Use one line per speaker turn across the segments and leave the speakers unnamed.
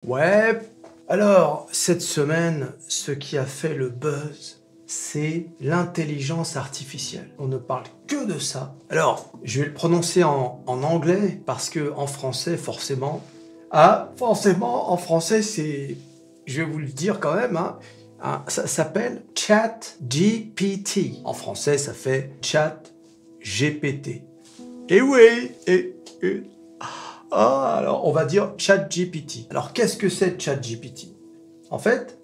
Ouais. Alors, cette semaine, ce qui a fait le buzz, c'est l'intelligence artificielle. On ne parle que de ça. Alors, je vais le prononcer en anglais, parce que en français, forcément... Ah, forcément, en français, c'est... Je vais vous le dire quand même, ça s'appelle ChatGPT. En français, ça fait ChatGPT. Et oui, alors on va dire ChatGPT. Alors qu'est-ce que c'est ChatGPT? En fait,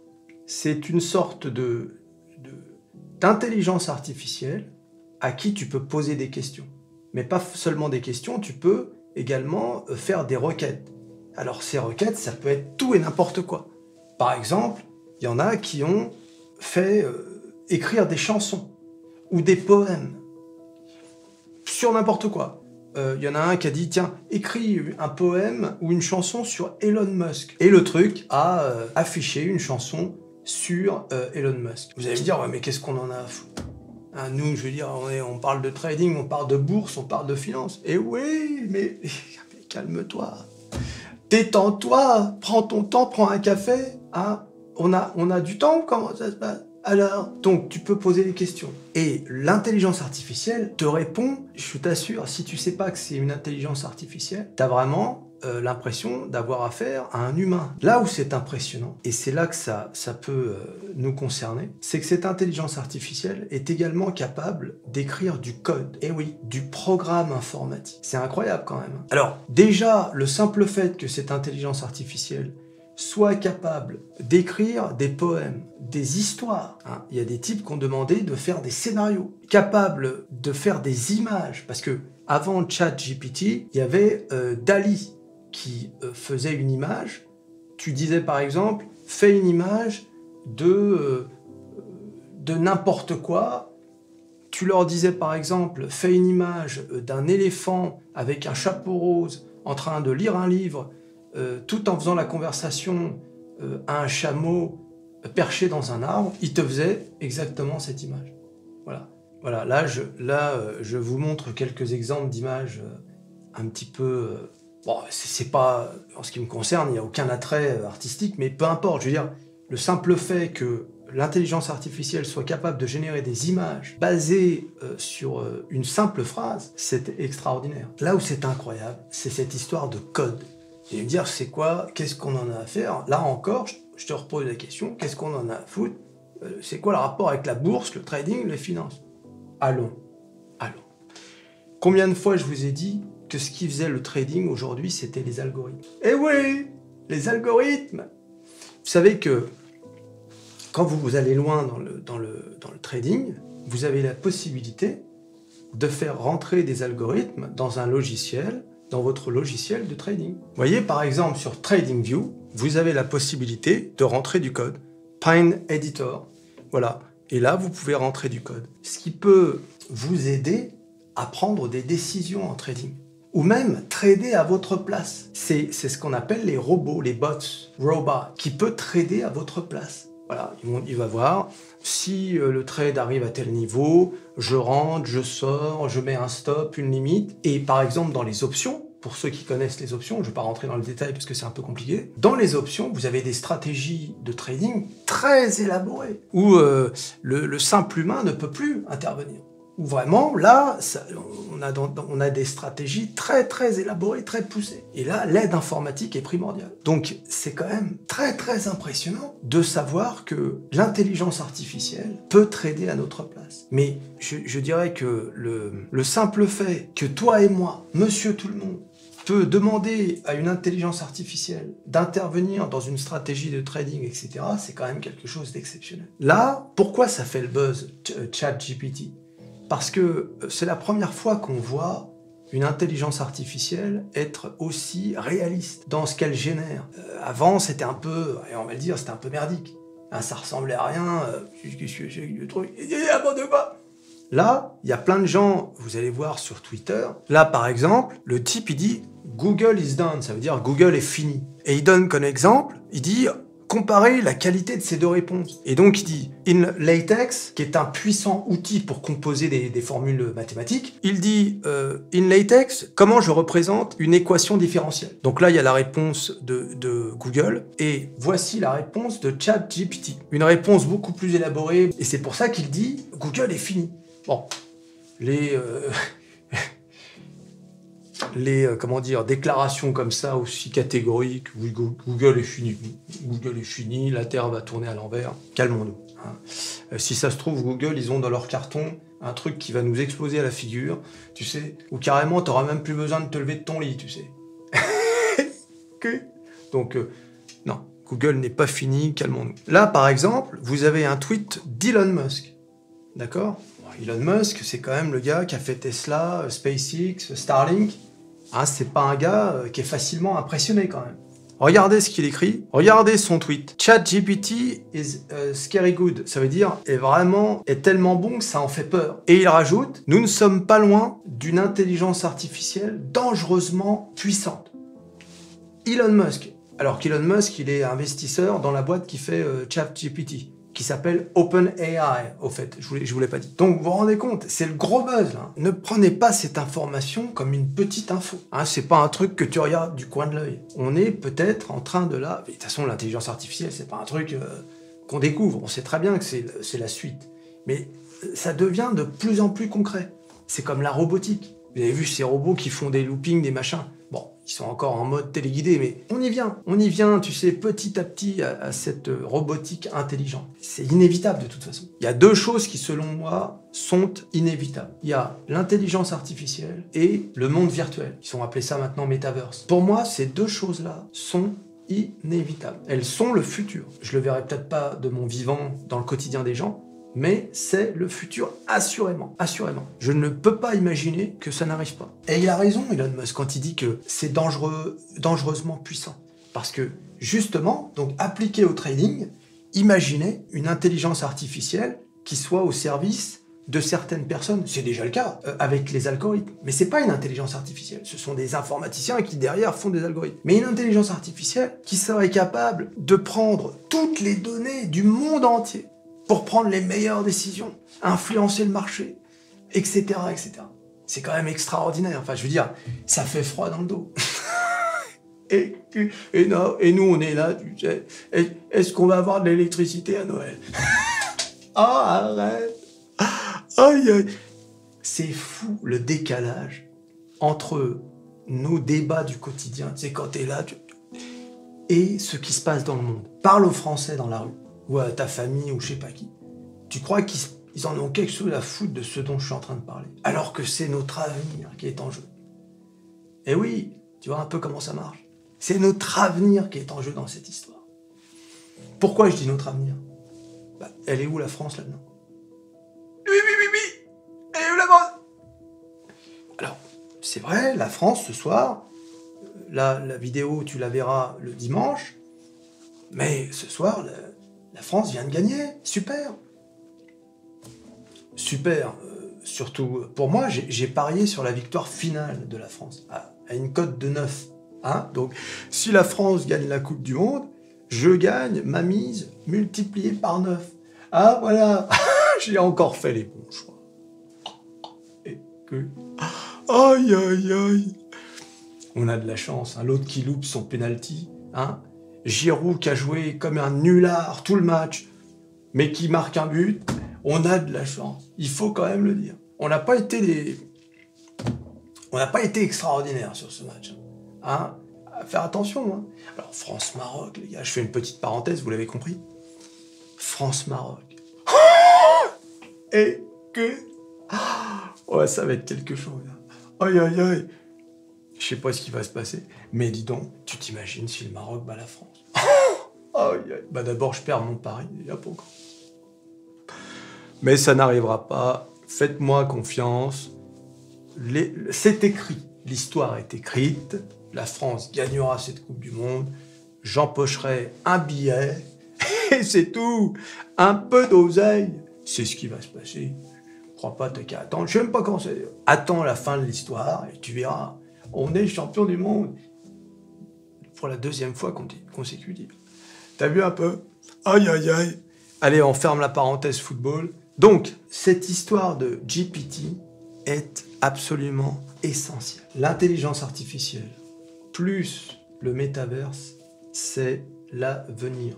c'est une sorte d'intelligence artificielle à qui tu peux poser des questions. Mais pas seulement des questions, tu peux également faire des requêtes. Alors ces requêtes, ça peut être tout et n'importe quoi. Par exemple, il y en a qui ont fait écrire des chansons ou des poèmes sur n'importe quoi. Il y en a un qui a dit, tiens, écris un poème ou une chanson sur Elon Musk. Et le truc a affiché une chanson sur Elon Musk. Vous allez me dire, ouais, mais qu'est-ce qu'on en a à foutre? Nous, je veux dire, on parle de trading, on parle de bourse, on parle de finance. Et oui, mais calme-toi. Détends-toi, prends ton temps, prends un café. On a du temps, comment ça se passe? Alors, donc tu peux poser des questions. Et l'intelligence artificielle te répond, je t'assure, si tu sais pas que c'est une intelligence artificielle, t'as vraiment l'impression d'avoir affaire à un humain. Là où c'est impressionnant, et c'est là que ça peut nous concerner, c'est que cette intelligence artificielle est également capable d'écrire du code. Et oui, du programme informatique. C'est incroyable quand même. Alors, déjà, le simple fait que cette intelligence artificielle soit capable d'écrire des poèmes, des histoires. Il y a des types qui ont demandé de faire des scénarios, capables de faire des images, parce que avant ChatGPT, il y avait DALL-E qui faisait une image. Tu disais par exemple, fais une image de n'importe quoi. Tu leur disais par exemple, fais une image d'un éléphant avec un chapeau rose en train de lire un livre, tout en faisant la conversation à un chameau perché dans un arbre, il te faisait exactement cette image. Voilà. Là, je vous montre quelques exemples d'images un petit peu... bon, c'est pas... En ce qui me concerne, il n'y a aucun attrait artistique, mais peu importe. Je veux dire, le simple fait que l'intelligence artificielle soit capable de générer des images basées sur une simple phrase, c'est extraordinaire. Là où c'est incroyable, c'est cette histoire de code. Et me dire, c'est quoi? Qu'est-ce qu'on en a à faire? Là encore, je te repose la question, qu'est-ce qu'on en a à foutre? C'est quoi le rapport avec la bourse, le trading, les finances? Allons. Combien de fois je vous ai dit que ce qui faisait le trading aujourd'hui, c'était les algorithmes? Eh oui, les algorithmes! Vous savez que quand vous allez loin dans le trading, vous avez la possibilité de faire rentrer des algorithmes dans un logiciel, dans votre logiciel de trading. Vous voyez, par exemple, sur TradingView, vous avez la possibilité de rentrer du code. Pine Editor. Voilà. Et là, vous pouvez rentrer du code. Ce qui peut vous aider à prendre des décisions en trading. Ou même trader à votre place. C'est ce qu'on appelle les robots, les bots, qui peut trader à votre place. Voilà, il va voir si le trade arrive à tel niveau, je rentre, je sors, je mets un stop, une limite. Et par exemple, dans les options, pour ceux qui connaissent les options, je ne vais pas rentrer dans le détail parce que c'est un peu compliqué, dans les options, vous avez des stratégies de trading très élaborées, où le simple humain ne peut plus intervenir. Où vraiment, là, on a des stratégies très très élaborées, très poussées. Et là, l'aide informatique est primordiale. Donc, c'est quand même très très impressionnant de savoir que l'intelligence artificielle peut trader à notre place. Mais je dirais que le simple fait que toi et moi, monsieur tout le monde, peut demander à une intelligence artificielle d'intervenir dans une stratégie de trading, etc., c'est quand même quelque chose d'exceptionnel. Là, pourquoi ça fait le buzz, ChatGPT? Parce que c'est la première fois qu'on voit une intelligence artificielle être aussi réaliste dans ce qu'elle génère. Avant, c'était un peu, et on va le dire, c'était un peu merdique. Ça ressemblait à rien, le truc, de quoi? Là, il y a plein de gens, vous allez voir sur Twitter, là par exemple, le type il dit « Google is done », ça veut dire « Google est fini ». Et il donne comme exemple, il dit « comparer la qualité de ces deux réponses. Et donc, il dit InLatex, qui est un puissant outil pour composer des formules mathématiques, il dit InLatex, comment je représente une équation différentielle. Donc là, il y a la réponse de Google, et voici la réponse de ChatGPT. Une réponse beaucoup plus élaborée, et c'est pour ça qu'il dit Google est fini. Bon, comment dire, déclarations comme ça aussi catégoriques, oui, Google est fini, Google est fini, la Terre va tourner à l'envers, calmons-nous. Hein. Si ça se trouve, Google, ils ont dans leur carton un truc qui va nous exploser à la figure, tu sais, ou carrément, t'auras même plus besoin de te lever de ton lit, tu sais. Donc, non, Google n'est pas fini, calmons-nous. Là, par exemple, vous avez un tweet d'Elon Musk, d'accord ? Elon Musk, c'est quand même le gars qui a fait Tesla, SpaceX, Starlink. Hein, c'est pas un gars qui est facilement impressionné quand même. Regardez ce qu'il écrit, regardez son tweet. ChatGPT is scary good. Ça veut dire est tellement bon que ça en fait peur. Et il rajoute, nous ne sommes pas loin d'une intelligence artificielle dangereusement puissante. Elon Musk. Alors qu'Elon Musk, il est investisseur dans la boîte qui fait ChatGPT, qui s'appelle OpenAI, au fait, je vous l'ai pas dit. Donc, vous vous rendez compte, c'est le gros buzz, là. Ne prenez pas cette information comme une petite info. Hein, c'est pas un truc que tu regardes du coin de l'œil. On est peut-être en train de là... De toute façon, l'intelligence artificielle, c'est pas un truc qu'on découvre. On sait très bien que c'est la suite. Mais ça devient de plus en plus concret. C'est comme la robotique. Vous avez vu ces robots qui font des loopings, des machins. Bon, ils sont encore en mode téléguidé, mais on y vient, tu sais, petit à petit à cette robotique intelligente. C'est inévitable de toute façon. Il y a deux choses qui, selon moi, sont inévitables. Il y a l'intelligence artificielle et le monde virtuel. Ils sont appelés ça maintenant Metaverse. Pour moi, ces deux choses-là sont inévitables. Elles sont le futur. Je le verrai peut-être pas de mon vivant dans le quotidien des gens, mais c'est le futur, assurément, assurément. Je ne peux pas imaginer que ça n'arrive pas. Et il a raison, Elon Musk, quand il dit que c'est dangereusement puissant. Parce que, justement, donc appliqué au trading, imaginez une intelligence artificielle qui soit au service de certaines personnes. C'est déjà le cas avec les algorithmes. Mais c'est pas une intelligence artificielle. Ce sont des informaticiens qui, derrière, font des algorithmes. Mais une intelligence artificielle qui serait capable de prendre toutes les données du monde entier pour prendre les meilleures décisions, influencer le marché, etc., etc. C'est quand même extraordinaire. Enfin, je veux dire, ça fait froid dans le dos. et nous, on est là, tu sais. Est-ce qu'on va avoir de l'électricité à Noël? Oh, arrête. Aïe, aïe. C'est fou, le décalage entre nos débats du quotidien, tu sais, quand t'es là, et ce qui se passe dans le monde. Parle aux Français dans la rue, ou à ta famille, ou je sais pas qui. Tu crois qu'ils en ont quelque chose à foutre de ce dont je suis en train de parler, alors que c'est notre avenir qui est en jeu. Et oui, tu vois un peu comment ça marche. C'est notre avenir qui est en jeu dans cette histoire. Pourquoi je dis notre avenir? Bah, elle est où la France là-dedans? Oui. Elle est où la France? Alors, c'est vrai, la France ce soir, là, la vidéo, tu la verras le dimanche, mais ce soir, la France vient de gagner. Super. Super. Surtout, pour moi, j'ai parié sur la victoire finale de la France, à une cote de 9. Hein? Donc, si la France gagne la Coupe du Monde, je gagne ma mise multipliée par 9. Ah, voilà. J'ai encore fait les bons choix. Et que... Aïe, aïe, aïe. On a de la chance. Hein. L'autre qui loupe son penalty. Hein. Giroud qui a joué comme un nulard tout le match, mais qui marque un but. On a de la chance. Il faut quand même le dire. On n'a pas été extraordinaires sur ce match. Hein. Faire attention. Hein. Alors, France-Maroc, les gars, je fais une petite parenthèse, vous l'avez compris. France-Maroc. Et que... Ouais, ça va être quelque chose. Aïe, aïe, aïe. Je sais pas ce qui va se passer, mais dis donc, tu t'imagines si le Maroc bat la France? Aïe, aïe. Bah d'abord, je perds mon pari, déjà pas encore. Mais ça n'arrivera pas. Faites-moi confiance. C'est écrit. L'histoire est écrite. La France gagnera cette Coupe du Monde. J'empocherai un billet. Et c'est tout. Un peu d'oseille. C'est ce qui va se passer. Crois pas, t'as qu'à attendre. Je sais même pas quand c'est. Attends la fin de l'histoire et tu verras. On est champion du monde. Pour la deuxième fois consécutive. T'as vu un peu? Aïe, aïe, aïe. Allez, on ferme la parenthèse football. Donc, cette histoire de GPT est absolument essentielle. L'intelligence artificielle, plus le métaverse, c'est l'avenir.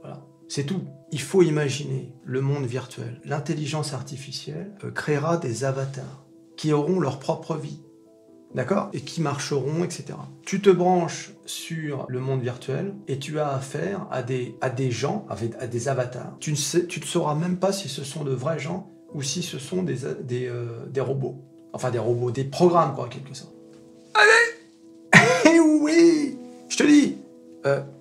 Voilà, c'est tout. Il faut imaginer le monde virtuel. L'intelligence artificielle créera des avatars qui auront leur propre vie. D'accord? Et qui marcheront, etc. Tu te branches sur le monde virtuel et tu as affaire à des gens, à des avatars. Tu ne sauras même pas si ce sont de vrais gens ou si ce sont des robots. Enfin, des robots, des programmes, quoi, en quelque sorte. Allez! Eh oui! Je te dis,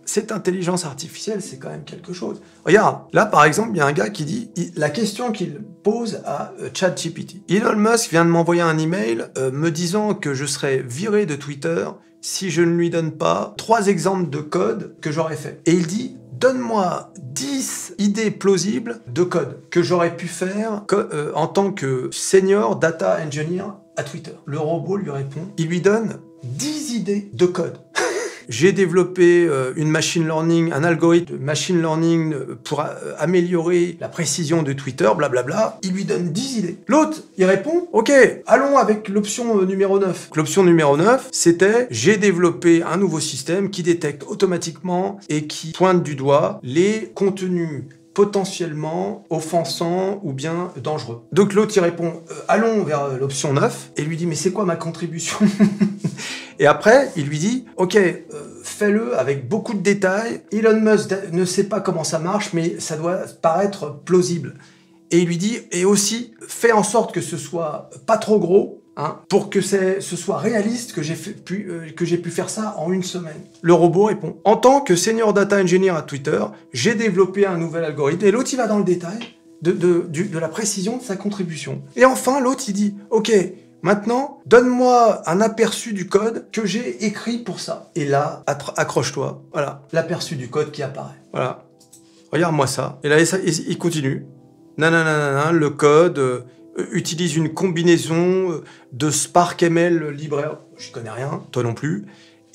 cette intelligence artificielle, c'est quand même quelque chose. Regarde, là, par exemple, il y a un gars qui dit, la question qu'il pose à ChatGPT. Elon Musk vient de m'envoyer un email me disant que je serais viré de Twitter si je ne lui donne pas 3 exemples de code que j'aurais fait. Et il dit, donne-moi 10 idées plausibles de code que j'aurais pu faire en tant que senior data engineer à Twitter. Le robot lui répond, il lui donne 10 idées de code. J'ai développé une machine learning, un algorithme de machine learning pour améliorer la précision de Twitter, blablabla. Il lui donne 10 idées. L'autre, il répond, ok, allons avec l'option numéro 9. L'option numéro 9, c'était, j'ai développé un nouveau système qui détecte automatiquement et qui pointe du doigt les contenus potentiellement offensants ou bien dangereux. Donc l'autre, il répond, allons vers l'option 9, et lui dit, mais c'est quoi ma contribution? Et après, il lui dit, ok, fais-le avec beaucoup de détails. Elon Musk ne sait pas comment ça marche, mais ça doit paraître plausible. Et il lui dit, et aussi, fais en sorte que ce soit pas trop gros, hein, pour que ce soit réaliste que j'ai pu faire ça en 1 semaine. Le robot répond, en tant que senior data engineer à Twitter, j'ai développé un nouvel algorithme. Et l'autre, il va dans le détail de la précision de sa contribution. Et enfin, l'autre, il dit, ok, maintenant, donne-moi un aperçu du code que j'ai écrit pour ça. Et là, accroche-toi. Voilà, l'aperçu du code qui apparaît. Voilà. Regarde-moi ça. Et là, il continue. Nanana, le code utilise une combinaison de SparkML libraire. Je connais rien, toi non plus.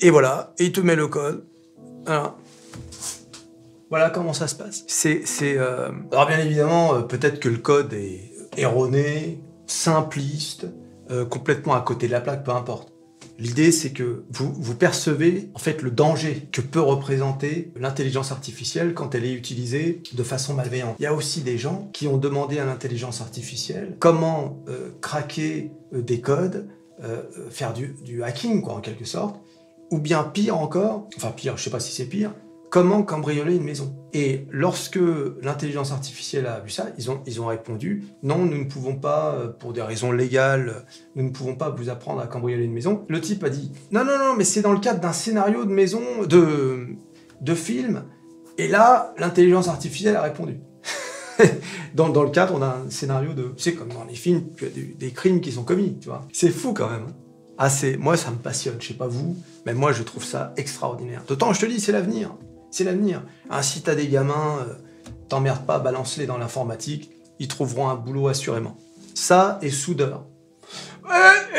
Et voilà, et il te met le code. Voilà. Voilà comment ça se passe. Alors bien évidemment, peut-être que le code est erroné, simpliste, complètement à côté de la plaque, peu importe. L'idée, c'est que vous percevez en fait le danger que peut représenter l'intelligence artificielle quand elle est utilisée de façon malveillante. Il y a aussi des gens qui ont demandé à l'intelligence artificielle comment craquer des codes, faire du hacking, quoi, en quelque sorte, ou bien pire encore, enfin pire, je sais pas si c'est pire, comment cambrioler une maison. Et lorsque l'intelligence artificielle a vu ça, ils ont répondu « Non, nous ne pouvons pas, pour des raisons légales, nous ne pouvons pas vous apprendre à cambrioler une maison. » Le type a dit « Non, non, non, mais c'est dans le cadre d'un scénario de maison, de film. » Et là, l'intelligence artificielle a répondu. Dans le cadre d'un scénario de... C'est comme dans les films, tu as des crimes qui sont commis, tu vois. C'est fou quand même. Ah, moi, ça me passionne, je sais pas vous, mais moi, je trouve ça extraordinaire. D'autant, je te dis, c'est l'avenir. C'est l'avenir. Hein, si t'as des gamins, t'emmerdes pas, balance-les dans l'informatique, ils trouveront un boulot assurément. Ça et soudeur.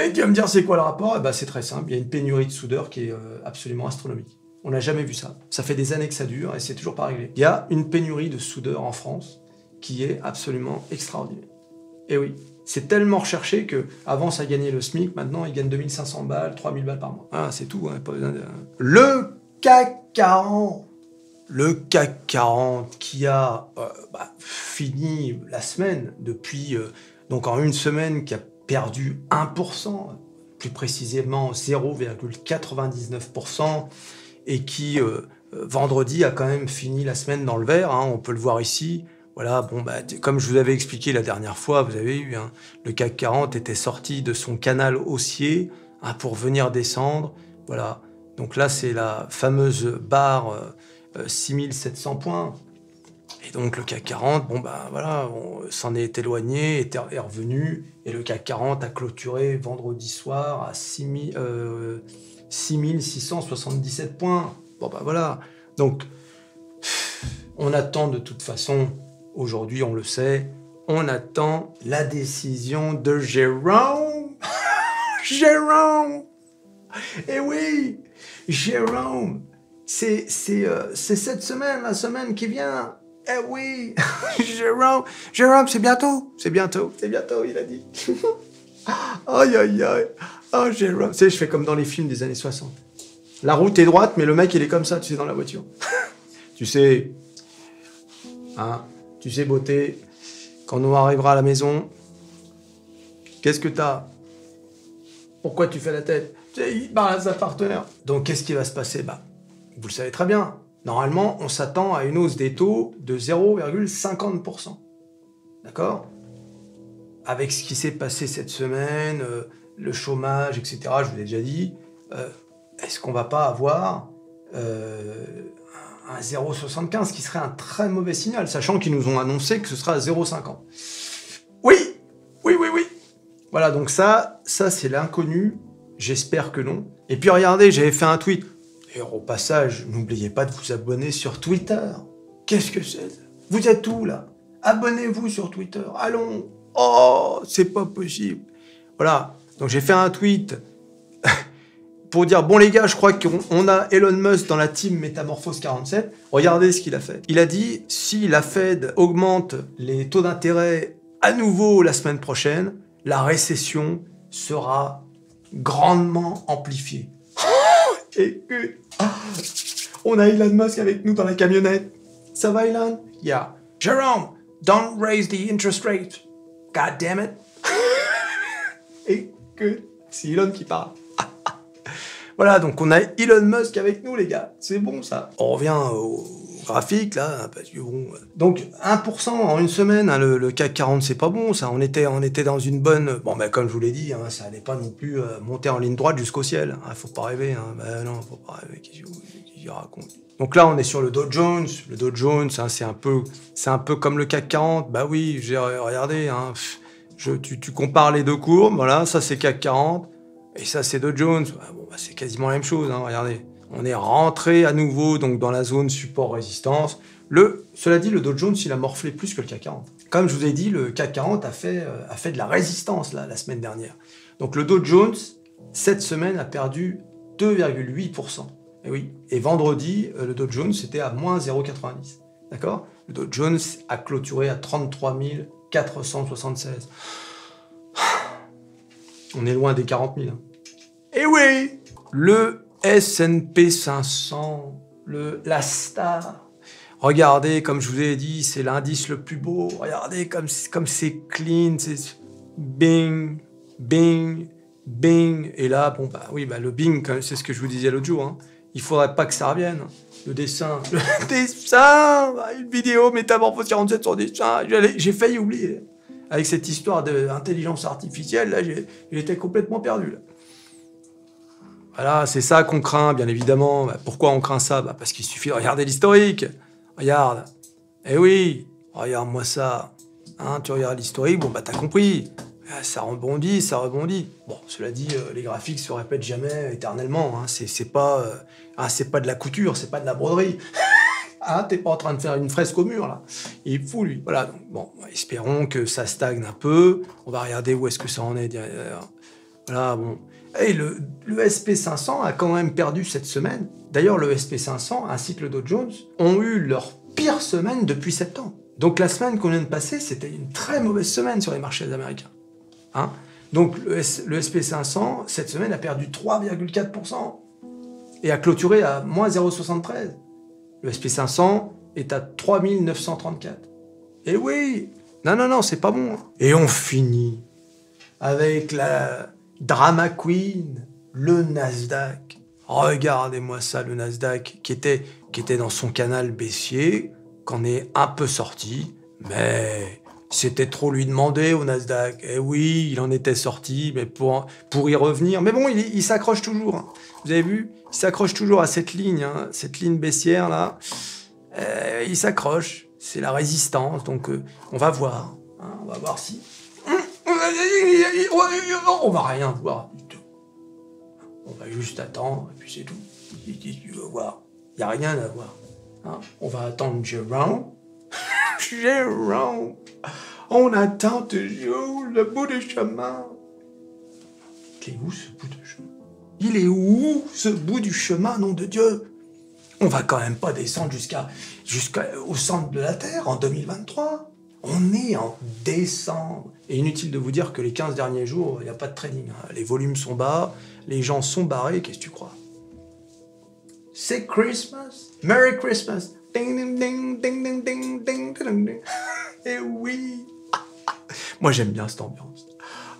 Et tu vas me dire, c'est quoi le rapport? Eh ben, c'est très simple, il y a une pénurie de soudeurs qui est absolument astronomique. On n'a jamais vu ça. Ça fait des années que ça dure et c'est toujours pas réglé. Il y a une pénurie de soudeurs en France qui est absolument extraordinaire. Et oui, c'est tellement recherché que avant ça gagnait le SMIC, maintenant ils gagnent 2500 balles, 3000 balles par mois. Ah, c'est tout, hein, pas besoin de... Le CAC 40. Le CAC 40 qui a fini la semaine depuis, donc en 1 semaine, qui a perdu 1%, plus précisément 0,99%, et qui vendredi a quand même fini la semaine dans le vert, hein, on peut le voir ici. Voilà, bon, comme je vous avais expliqué la dernière fois, vous avez eu, hein, le CAC 40 était sorti de son canal haussier, hein, pour venir descendre. Voilà, donc là c'est la fameuse barre 6700 points. Et donc le CAC 40, bon voilà, on s'en est éloigné, est revenu, et le CAC 40 a clôturé vendredi soir à 6677 points. Bon voilà, donc on attend de toute façon, aujourd'hui on le sait, on attend la décision de Jérôme. Jérôme. Eh oui, Jérôme. c'est cette semaine, la semaine qui vient. Eh oui, Jérôme, c'est bientôt, il a dit. Aïe, aïe, aïe. Oh, Jérôme. Tu sais, je fais comme dans les films des années 60. La route est droite, mais le mec, il est comme ça, tu sais, dans la voiture. Tu sais, beauté, quand on arrivera à la maison, qu'est-ce que t'as? Pourquoi tu fais la tête? Tu sais, il parle à sa partenaire. Donc, qu'est-ce qui va se passer? Bah, vous le savez très bien. Normalement, on s'attend à une hausse des taux de 0,50%. D'accord? Avec ce qui s'est passé cette semaine, le chômage, etc., je vous l'ai déjà dit, est-ce qu'on va pas avoir un 0,75 qui serait un très mauvais signal, sachant qu'ils nous ont annoncé que ce sera à 0,50. Oui. Voilà, donc ça c'est l'inconnu, j'espère que non. Et puis regardez, j'avais fait un tweet. Et au passage, n'oubliez pas de vous abonner sur Twitter. Qu'est-ce que c'est? Vous êtes où, là? Abonnez-vous sur Twitter. Allons. Oh, c'est pas possible. Voilà. Donc, j'ai fait un tweet pour dire, bon, les gars, je crois qu'on a Elon Musk dans la team Métamorphose 47. Regardez ce qu'il a fait. Il a dit, si la Fed augmente les taux d'intérêt à nouveau la semaine prochaine, la récession sera grandement amplifiée. Écoute, on a Elon Musk avec nous dans la camionnette. Ça va, Elon? Yeah. Jérôme, don't raise the interest rate. God damn it. Écoute, c'est Elon qui parle. Voilà, donc on a Elon Musk avec nous, les gars. C'est bon, ça. On revient au graphique, là, parce que bon... Donc, 1% en une semaine, hein, le CAC 40, c'est pas bon, ça. On était dans une bonne... Bon, ben, comme je vous l'ai dit, hein, ça allait pas non plus monter en ligne droite jusqu'au ciel. Hein, faut pas rêver, hein. Ben non, faut pas rêver. Qu'est-ce qu'il raconte? Donc là, on est sur le Dow Jones. Le Dow Jones, hein, c'est un peu comme le CAC 40. Bah oui, j'ai regardé, hein, tu compares les deux courbes, voilà, ça c'est CAC 40. Et ça, c'est Dow Jones. Bon, bah, c'est quasiment la même chose, hein, regardez. On est rentré à nouveau donc, dans la zone support-résistance. Cela dit, le Dow Jones, il a morflé plus que le CAC 40. Comme je vous ai dit, le CAC 40 a fait de la résistance là, la semaine dernière. Donc le Dow Jones, cette semaine, a perdu 2,8%. Et oui. Et vendredi, le Dow Jones, c'était à moins 0,90. D'accord? Le Dow Jones a clôturé à 33 476. On est loin des 40 000. Et oui, le S&P 500, la star. Regardez, comme je vous ai dit, c'est l'indice le plus beau. Regardez comme c'est clean, c'est bing, bing, bing. Et là, bon, bah oui, bah, le bing, c'est ce que je vous disais l'autre jour. Hein. Il faudrait pas que ça revienne. Le dessin, bah, une vidéo Métamorphose 47 sur dessin. J'ai failli oublier. Avec cette histoire d'intelligence artificielle, là, j'étais complètement perdu. Là. Voilà, c'est ça qu'on craint, bien évidemment. Bah, pourquoi on craint ça? Bah, parce qu'il suffit de regarder l'historique. Regarde. Eh oui, regarde-moi ça. Hein, tu regardes l'historique, bon, bah, t'as compris. Ça rebondit, ça rebondit. Bon, cela dit, les graphiques se répètent jamais éternellement. Hein. C'est pas de la couture, c'est pas de la broderie. Ah, t'es pas en train de faire une fresque au mur, là. Il est fou, lui. Voilà, donc, bon, espérons que ça stagne un peu. On va regarder où est-ce que ça en est derrière. Voilà, bon. Et le SP500 a quand même perdu cette semaine. D'ailleurs, le SP500 ainsi que le Dow Jones ont eu leur pire semaine depuis septembre. Donc la semaine qu'on vient de passer, c'était une très mauvaise semaine sur les marchés américains. Hein? Donc le SP500, cette semaine, a perdu 3,4% et a clôturé à moins 0,73. Le SP500 est à 3934. Et oui, non, c'est pas bon. Et on finit avec la drama queen, le Nasdaq. Regardez-moi ça, le Nasdaq, qui était dans son canal baissier, qu'en est un peu sorti, mais c'était trop lui demander au Nasdaq. Et oui, il en était sorti, mais pour y revenir. Mais bon, il s'accroche toujours. Hein. Vous avez vu? Il s'accroche toujours à cette ligne baissière là. Il s'accroche. C'est la résistance. Donc on va voir. Hein, on va voir si. On va rien voir du tout. On va juste attendre et puis c'est tout. Tu veux voir. Il n'y a rien à voir. Hein, on va attendre Jérôme. Jérôme. On attend toujours le bout du chemin. Il est où ce bout du chemin? Il est où ce bout du chemin, nom de Dieu? On va quand même pas descendre jusqu'au centre de la Terre en 2023. On est en décembre. Et inutile de vous dire que les 15 derniers jours, il n'y a pas de trading. Les volumes sont bas, les gens sont barrés, qu'est-ce que tu crois? C'est Christmas. Merry Christmas. Ding, ding, ding, ding, ding, ding, ding, ding, ding. Et oui. Moi, j'aime bien cette ambiance.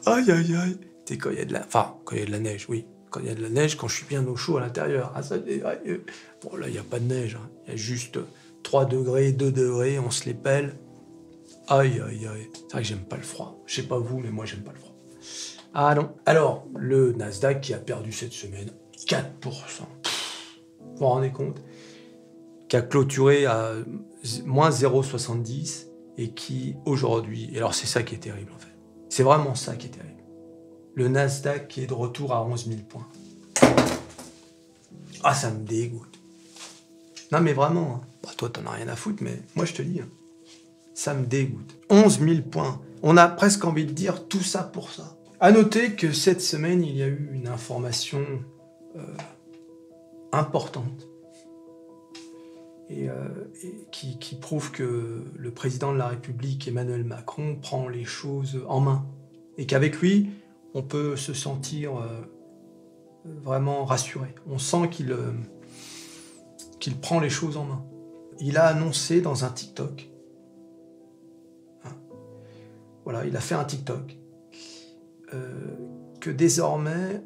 Aïe, aïe, aïe. Tu sais, quand il y a de la... Enfin, quand il y a de la neige, oui. Quand il y a de la neige, quand je suis bien au chaud à l'intérieur. Ah, ça... Bon, là, il n'y a pas de neige. Il y a juste 3 degrés, 2 degrés, on se les pèle. Aïe, aïe, aïe. C'est vrai que j'aime pas le froid. Je sais pas vous, mais moi, j'aime pas le froid. Ah non. Alors, le Nasdaq qui a perdu cette semaine 4%. Vous vous rendez compte? Qui a clôturé à moins 0,70 et qui, aujourd'hui... Et alors, c'est ça qui est terrible, en fait. C'est vraiment ça qui est terrible. Le Nasdaq qui est de retour à 11 000 points. Ah, ça me dégoûte. Non, mais vraiment. Hein. Bah, toi, t'en as rien à foutre, mais moi, je te dis, hein, ça me dégoûte. 11 000 points. On a presque envie de dire tout ça pour ça. À noter que cette semaine, il y a eu une information importante et qui prouve que le président de la République, Emmanuel Macron, prend les choses en main. Et qu'avec lui, on peut se sentir vraiment rassuré. On sent qu'il prend les choses en main. Il a annoncé dans un TikTok, hein, voilà, il a fait un TikTok, que désormais,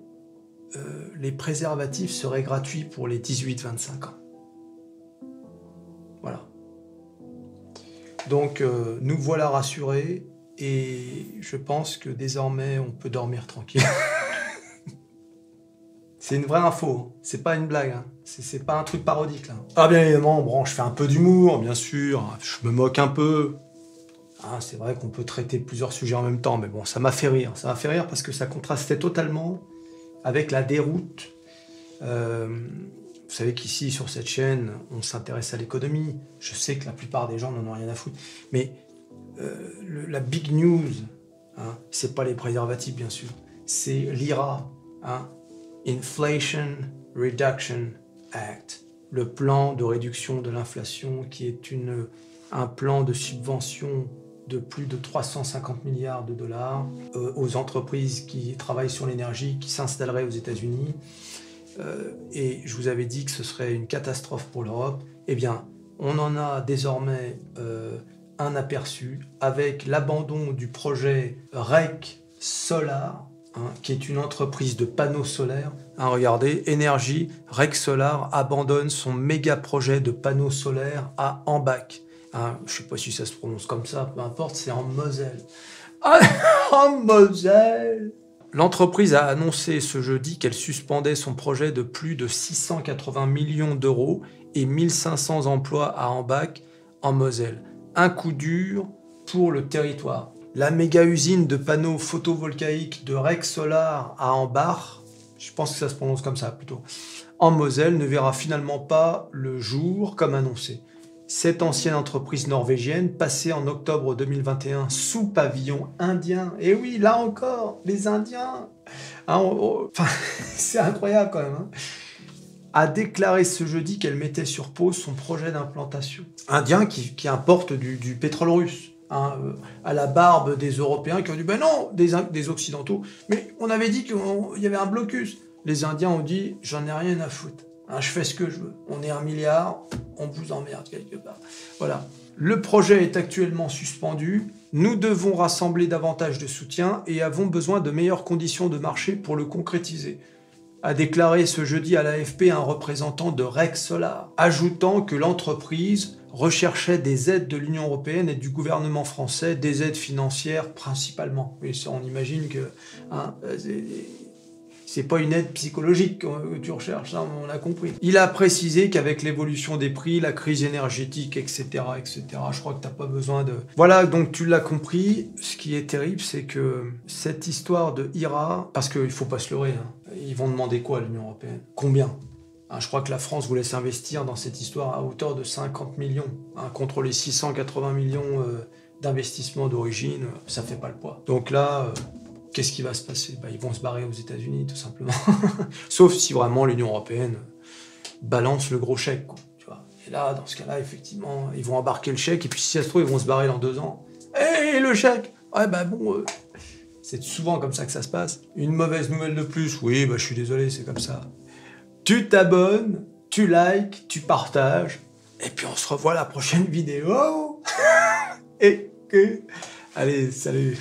les préservatifs seraient gratuits pour les 18-25 ans. Voilà. Donc, nous voilà rassurés. Et je pense que désormais, on peut dormir tranquille. C'est une vraie info, hein. C'est pas une blague, hein. C'est pas un truc parodique, là. Ah, bien évidemment, bon, je fais un peu d'humour, bien sûr, je me moque un peu. Ah, c'est vrai qu'on peut traiter plusieurs sujets en même temps, mais bon, ça m'a fait rire. Ça m'a fait rire parce que ça contrastait totalement avec la déroute. Vous savez qu'ici, sur cette chaîne, on s'intéresse à l'économie. Je sais que la plupart des gens n'en ont rien à foutre, mais... la big news, hein, c'est pas les préservatifs bien sûr, c'est l'IRA, hein, Inflation Reduction Act, le plan de réduction de l'inflation qui est un plan de subvention de plus de 350 milliards de dollars aux entreprises qui travaillent sur l'énergie, qui s'installeraient aux États-Unis. Et je vous avais dit que ce serait une catastrophe pour l'Europe. Eh bien, on en a désormais un aperçu avec l'abandon du projet REC Solar, hein, qui est une entreprise de panneaux solaires. Hein, regardez, Énergie, REC Solar abandonne son méga projet de panneaux solaires à Ambach. Hein, je ne sais pas si ça se prononce comme ça, peu importe, c'est en Moselle. Ah, en Moselle! L'entreprise a annoncé ce jeudi qu'elle suspendait son projet de plus de 680 millions d'euros et 1500 emplois à Ambach, en Moselle. Un coup dur pour le territoire. La méga-usine de panneaux photovoltaïques de REC Solar à Ambach, je pense que ça se prononce comme ça plutôt, en Moselle ne verra finalement pas le jour comme annoncé. Cette ancienne entreprise norvégienne, passée en octobre 2021 sous pavillon indien, et oui, là encore, les Indiens, hein, enfin, c'est incroyable quand même, hein, a déclaré ce jeudi qu'elle mettait sur pause son projet d'implantation. Indien qui importe du pétrole russe, hein, à la barbe des Européens qui ont dit « Ben non, des Occidentaux, mais on avait dit qu'il y avait un blocus. » Les Indiens ont dit « J'en ai rien à foutre, hein, je fais ce que je veux. On est 1 milliard, on vous emmerde quelque part. » Voilà. Le projet est actuellement suspendu. Nous devons rassembler davantage de soutien et avons besoin de meilleures conditions de marché pour le concrétiser, a déclaré ce jeudi à l'AFP un représentant de REC Solar, ajoutant que l'entreprise recherchait des aides de l'Union européenne et du gouvernement français, des aides financières principalement. Et ça, on imagine que hein, c'est pas une aide psychologique que tu recherches, hein, on a compris. Il a précisé qu'avec l'évolution des prix, la crise énergétique, etc., je crois que t'as pas besoin de... Voilà, donc tu l'as compris. Ce qui est terrible, c'est que cette histoire de IRA, parce qu'il faut pas se leurrer, hein, ils vont demander quoi à l'Union européenne? Combien? Hein, je crois que la France voulait s'investir dans cette histoire à hauteur de 50 millions, hein, contre les 680 millions d'investissements d'origine, ça fait pas le poids. Donc là... qu'est-ce qui va se passer? Ils vont se barrer aux États-Unis, tout simplement. Sauf si vraiment l'Union européenne balance le gros chèque, quoi, tu vois. Et là, dans ce cas-là, effectivement, ils vont embarquer le chèque, et puis si ça se trouve, ils vont se barrer dans 2 ans. Hé, le chèque! Ouais, bah bon, c'est souvent comme ça que ça se passe. Une mauvaise nouvelle de plus, oui, bah je suis désolé, c'est comme ça. Tu t'abonnes, tu likes, tu partages, et puis on se revoit à la prochaine vidéo. Et que... Allez, salut!